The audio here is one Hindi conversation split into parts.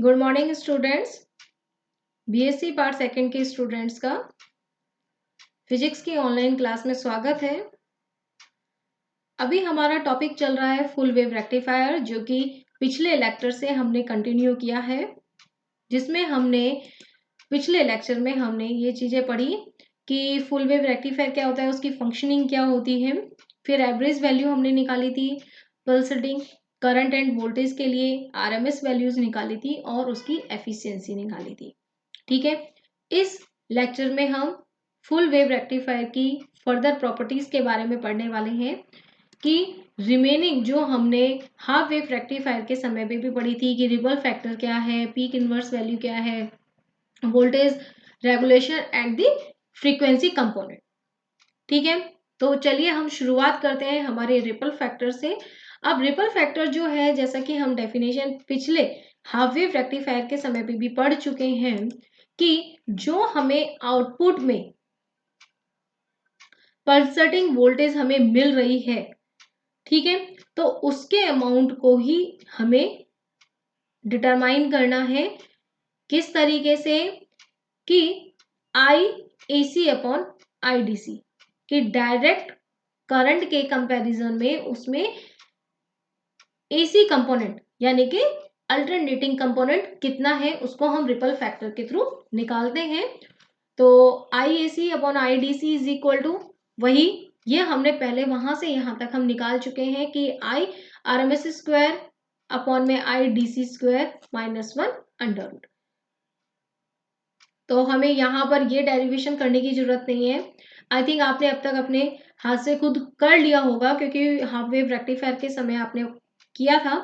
Good morning students. BSc part second के स्टूडेंट्स का फिजिक्स की ऑनलाइन क्लास में स्वागत है। अभी हमारा टॉपिक चल रहा है फुल वेव रेक्टिफायर, जो कि पिछले लेक्चर से हमने कंटिन्यू किया है, जिसमें हमने पिछले लेक्चर में हमने ये चीज़ें पढ़ी कि फुल वेव रेक्टिफायर क्या होता है, उसकी फंक्शनिंग क्या होती है, फिर एवरेज वैल्यू हमने निकाली थी, पल्सेटिंग करंट एंड वोल्टेज के लिए आरएमएस वैल्यूज निकाली थी और उसकी एफिशिएंसी निकाली थी। ठीक है, इस लेक्चर में हम फुल वेव रेक्टिफायर की फर्दर प्रॉपर्टीज के बारे में पढ़ने वाले हैं कि रिमेनिंग जो हमने हाफ वेव रेक्टिफायर के समय पे भी पढ़ी थी कि रिपल फैक्टर क्या है, पीक इनवर्स वैल्यू क्या है, voltage regulation and the frequency component. ठीक है, तो चलिए हम शुरुआत करते हैं हमारे रिपल फैक्टर से। अब रिपल फैक्टर जो है, जैसा कि हम डेफिनेशन पिछले हाफ वेव रेक्टिफायर के समय पे भी पढ़ चुके हैं कि जो हमें आउटपुट में पल्सेटिंग वोल्टेज हमें मिल रही है, ठीक है, तो उसके अमाउंट को ही हमें डिटरमाइन करना है। किस तरीके से कि आई AC अपॉन IDC कि डायरेक्ट करंट के कंपैरिजन में उसमें AC कंपोनेंट यानी कि अल्टरनेटिंग कंपोनेंट कितना है, उसको हम रिपल फैक्टर के थ्रू निकालते हैं। तो IAC upon IDC is equal to वही, ये हमने पहले वहां से यहां तक हम निकाल चुके हैं कि I RMS स्क्वायर अपॉन में IDC स्क्वायर -1 अंडर रूट। तो हमें यहाँ पर ये डेरिवेशन करने की जरूरत नहीं है। आई थिंक आपने अब तक अपने हाथ से खुद कर लिया होगा, क्योंकि हाफ वेव रेक्टिफायर के समय आपने किया था।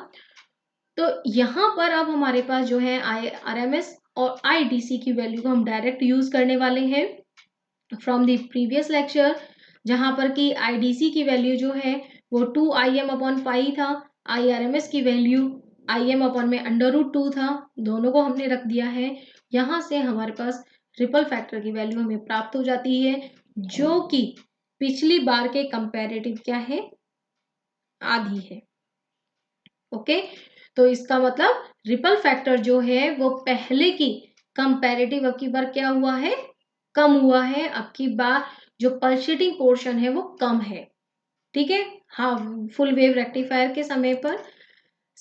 तो यहाँ पर अब हमारे पास जो है RMS और IDC की वैल्यू को हम डायरेक्ट यूज करने वाले हैं फ्रॉम द प्रीवियस लेक्चर, जहां पर कि IDC की वैल्यू जो है वो 2Im अपॉन पाई था, IRMS की वैल्यू Im अपॉन में अंडर रूट 2 था, दोनों को हमने रख दिया है। यहाँ से हमारे पास ट्रिपल फैक्टर की वैल्यू हमें प्राप्त हो जाती है, जो कि पिछली बार के कंपैरेटिव क्या है, आधी है। ओके, तो इसका मतलब रिपल फैक्टर जो है वो पहले की कंपैरेटिव अब की बार क्या हुआ है, कम हुआ है। अब की बार जो पल्सेटिंग पोर्शन है वो कम है। ठीक है, हाँ, फुल वेव रेक्टिफायर के समय पर।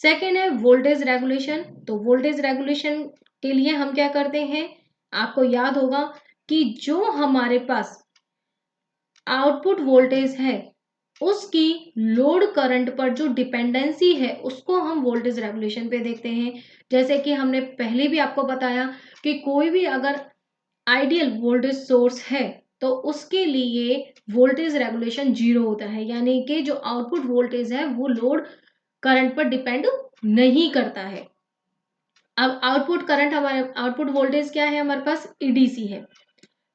सेकेंड है वोल्टेज रेगुलेशन। तो वोल्टेज रेगुलेशन के लिए हम क्या करते हैं, आपको याद होगा कि जो हमारे पास आउटपुट वोल्टेज है उसकी लोड करंट पर जो डिपेंडेंसी है उसको हम वोल्टेज रेगुलेशन पे देखते हैं। जैसे कि हमने पहले भी आपको बताया कि कोई भी अगर आइडियल वोल्टेज सोर्स है तो उसके लिए वोल्टेज रेगुलेशन 0 होता है, यानी कि जो आउटपुट वोल्टेज है वो लोड करंट पर डिपेंड नहीं करता है। अब आउटपुट करंट हमारे आउटपुट वोल्टेज क्या है, हमारे पास EDC है।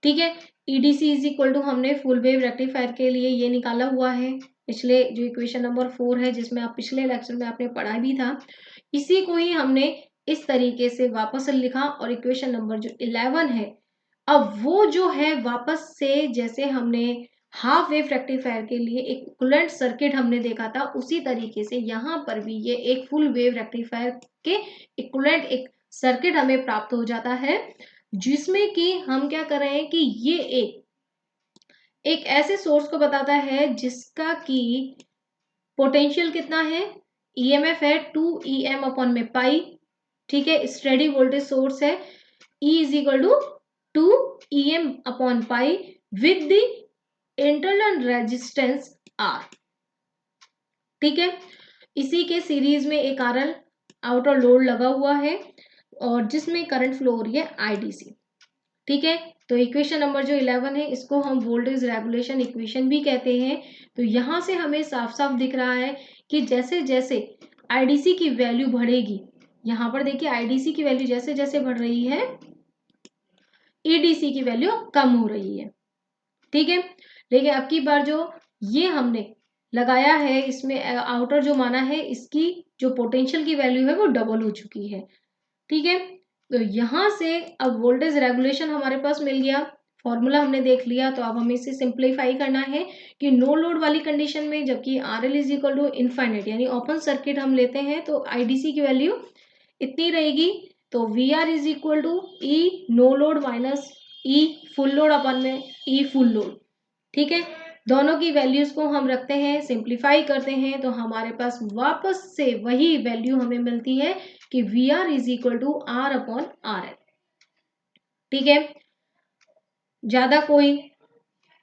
ठीक है, EDC इज इक्वल टू हमने फुल वेव रेक्टिफायर के लिए ये निकाला हुआ है, पिछले जो इक्वेशन नंबर 4 है, जिसमें आप पिछले लेक्चर में आपने पढ़ा भी था, इसी को ही हमने इस तरीके से वापस लिखा। और इक्वेशन नंबर जो 11 है, अब वो जो है वापस से जैसे हमने हाफ वेव रेक्टिफायर के लिए एक इक्विवेलेंट सर्किट हमने देखा था, उसी तरीके से यहाँ पर भी ये एक फुल वेव रेक्टिफायर के इक्विवेलेंट एक सर्किट हमें प्राप्त हो जाता है, जिसमें कि हम क्या कर रहे हैं कि ये एक ऐसे सोर्स को बताता है जिसका कि पोटेंशियल कितना है, EMF है 2Em अपॉन में पाई। ठीक है, स्टेडी वोल्टेज सोर्स है, E is equal to 2Em upon pi with the internal resistance R। ठीक है, इसी के सीरीज में एक RL आउटर लोड लगा हुआ है और जिसमें करंट फ्लो हो रही है IDC। ठीक है, तो इक्वेशन नंबर जो 11 है इसको हम वोल्टेज रेगुलेशन इक्वेशन भी कहते हैं। तो यहाँ से हमें साफ साफ दिख रहा है कि जैसे जैसे IDC की वैल्यू बढ़ेगी, यहाँ पर देखिए IDC की वैल्यू जैसे जैसे बढ़ रही है, EDC की वैल्यू कम हो रही है। ठीक है, लेकिन अब की बार जो ये हमने लगाया है, इसमें आउटर जो माना है, इसकी जो पोटेंशियल की वैल्यू है वो डबल हो चुकी है। ठीक है, तो यहाँ से अब वोल्टेज रेगुलेशन हमारे पास मिल गया, फॉर्मूला हमने देख लिया। तो अब हमें इसे सिंप्लीफाई करना है कि नो लोड वाली कंडीशन में जबकि RL is equal to infinite यानी ओपन सर्किट हम लेते हैं तो IDC की वैल्यू इतनी रहेगी। तो V R is equal to E no load minus E full load अपन में ई फुल लोड। ठीक है, दोनों की वैल्यूज को हम रखते हैं, सिंप्लीफाई करते हैं, तो हमारे पास वापस से वही वैल्यू हमें मिलती है कि V R is equal to R upon R L. ठीक है, ज्यादा कोई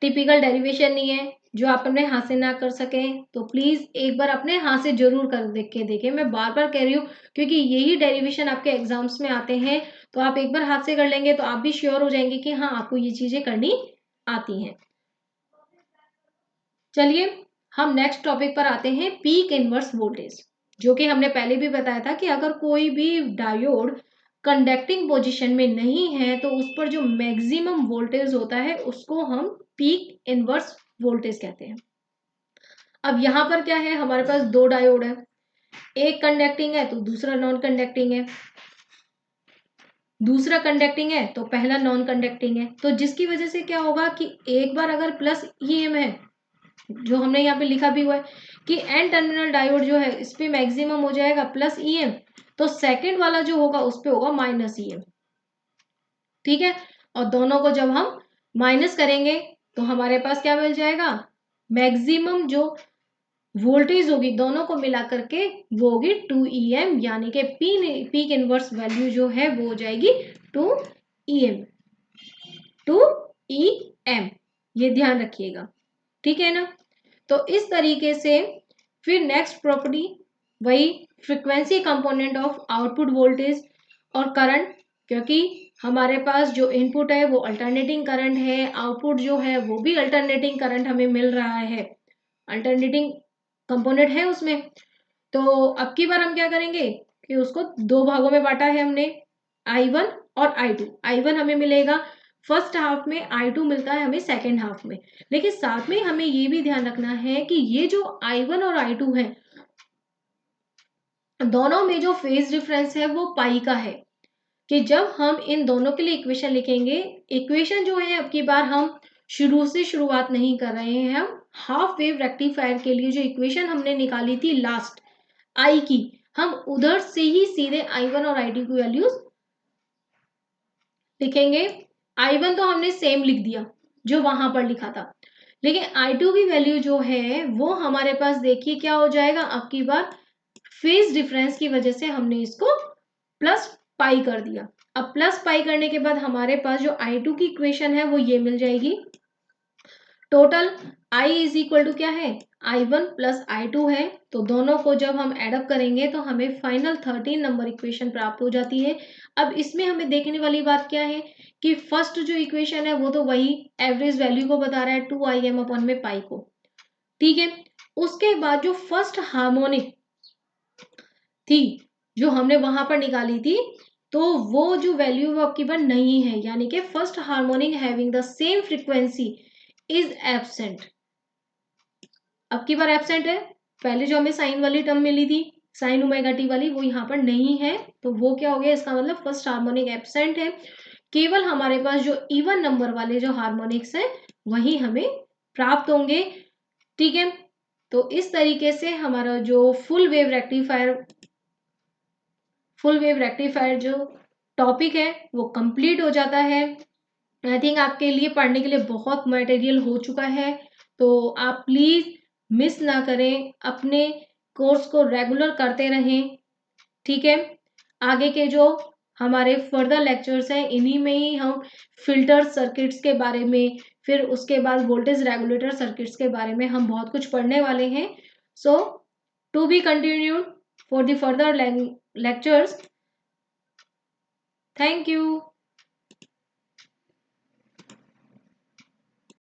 टिपिकल डेरिवेशन नहीं है जो आप अपने हाथ से ना कर सके, तो प्लीज एक बार अपने हाथ से जरूर कर देख के देखें। मैं बार बार कह रही हूँ क्योंकि यही डेरिवेशन आपके एग्जाम्स में आते हैं, तो आप एक बार हाथ से कर लेंगे तो आप भी श्योर हो जाएंगे कि हाँ आपको ये चीजें करनी आती हैं। चलिए हम नेक्स्ट टॉपिक पर आते हैं, पीक इनवर्स वोल्टेज, जो कि हमने पहले भी बताया था कि अगर कोई भी डायोड कंडक्टिंग पोजीशन में नहीं है तो उस पर जो मैक्सिमम वोल्टेज होता है उसको हम पीक इनवर्स वोल्टेज कहते हैं। अब यहाँ पर क्या है, हमारे पास दो डायोड है, एक कंडक्टिंग है तो दूसरा नॉन कंडक्टिंग है, दूसरा कंडक्टिंग है तो पहला नॉन कंडक्टिंग है। तो जिसकी वजह से क्या होगा कि एक बार अगर प्लस ईएम है, जो हमने यहाँ पे लिखा भी हुआ है कि एन टर्मिनल डायोड जो है इस पे मैक्सिमम हो जाएगा प्लस ईएम, तो सेकंड वाला जो होगा उस पे होगा माइनस ईएम। ठीक है, और दोनों को जब हम माइनस करेंगे तो हमारे पास क्या मिल जाएगा, मैक्सिमम जो वोल्टेज होगी दोनों को मिला करके वो होगी 2em, यानी कि पीक इनवर्स वैल्यू जो है वो हो जाएगी 2em, 2em, ये ध्यान रखिएगा। ठीक है ना, तो इस तरीके से फिर नेक्स्ट प्रॉपर्टी वही frequency component of output voltage और करंट, क्योंकि हमारे पास जो इनपुट है वो अल्टरनेटिंग करंट है, आउटपुट जो है वो भी अल्टरनेटिंग करंट हमें मिल रहा है, अल्टरनेटिंग कंपोनेंट है उसमें। तो अब की बार हम क्या करेंगे कि उसको दो भागों में बांटा है हमने, I1 और I2। I1 हमें मिलेगा फर्स्ट हाफ में, I2 मिलता है हमें सेकेंड हाफ में। लेकिन साथ में हमें ये भी ध्यान रखना है कि ये जो I1 और I2 है दोनों में जो फेज डिफरेंस है वो पाई का है, कि जब हम इन दोनों के लिए इक्वेशन लिखेंगे, इक्वेशन जो है अब की बार हम शुरू से शुरुआत नहीं कर रहे हैं, हम हाफ वेव रेक्टिफायर के लिए जो इक्वेशन हमने निकाली थी लास्ट आई की, हम उधर से ही सीधे I1 और I2 की वैल्यूज लिखेंगे। I1 तो हमने सेम लिख दिया जो वहां पर लिखा था, लेकिन I2 की वैल्यू जो है वो हमारे पास देखिए क्या हो जाएगा, अब की बार फेज डिफरेंस की वजह से हमने इसको प्लस पाई कर दिया। अब प्लस पाई करने के बाद हमारे पास जो I2 की इक्वेशन है वो ये मिल जाएगी, total I is equal to क्या है, I1 प्लस I2 है, तो दोनों को जब हम एडअप करेंगे तो हमें फाइनल 13 नंबर इक्वेशन प्राप्त हो जाती है। अब इसमें हमें देखने वाली बात क्या है कि फर्स्ट जो इक्वेशन है वो तो वही एवरेज वैल्यू को बता रहा है 2Im अपॉन में पाई को। ठीक है, उसके बाद जो फर्स्ट हार्मोनिक थी जो हमने वहां पर निकाली थी, तो वो जो वैल्यू वो आपकी बार नहीं है, यानी कि first harmonic having the same frequency is absent, अब की बार एब्सेंट है। पहले जो हमें साइन वाली टर्म मिली थी साइन ओमेगा टी वाली वो यहाँ पर नहीं है, तो वो क्या हो गया, इसका मतलब फर्स्ट हार्मोनिक एब्सेंट है। केवल हमारे पास जो इवन नंबर वाले जो हार्मोनिक्स हैं वही हमें प्राप्त होंगे। ठीक है, तो इस तरीके से हमारा जो फुल वेव रेक्टिफायर जो टॉपिक है वो कंप्लीट हो जाता है। आई थिंक आपके लिए पढ़ने के लिए बहुत मटेरियल हो चुका है, तो आप प्लीज मिस ना करें, अपने कोर्स को रेगुलर करते रहें। ठीक है, आगे के जो हमारे फर्दर लेक्चर्स हैं इन्हीं में ही हम फिल्टर सर्किट्स के बारे में, फिर उसके बाद वोल्टेज रेगुलेटर सर्किट्स के बारे में हम बहुत कुछ पढ़ने वाले हैं। So to be continued for the further lectures. Thank you.